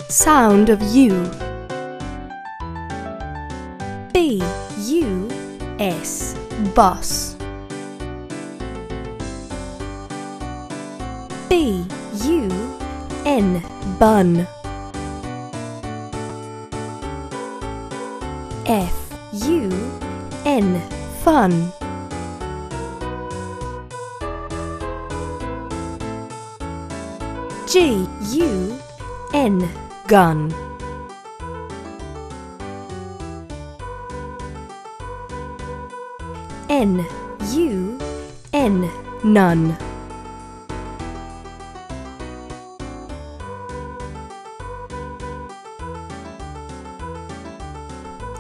Sound of U. B-U-S, bus. B-U-N, bun. F-U-N, fun. G-U-N, gun. N-U-N, none.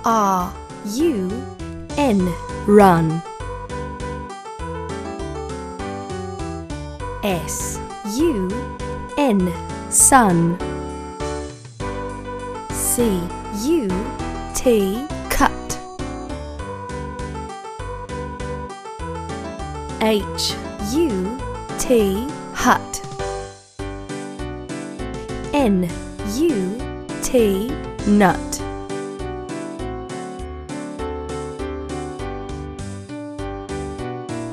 R-U-N, run. S-U-N, sun. C-U-T, cut. H-U-T, hut. N-U-T, nut.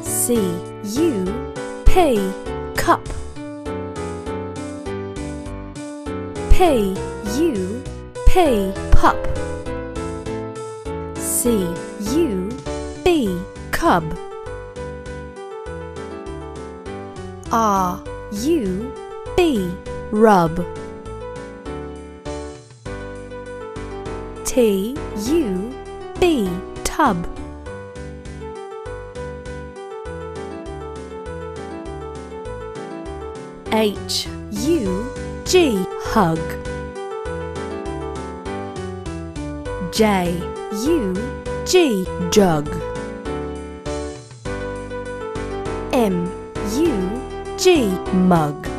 C-U-P, cup. P-U-P, pup. C-U-B, cub. R-U-B, rub. T-U-B, tub. H-U-G, hug. J-U-G, jug. M-U-G, mug.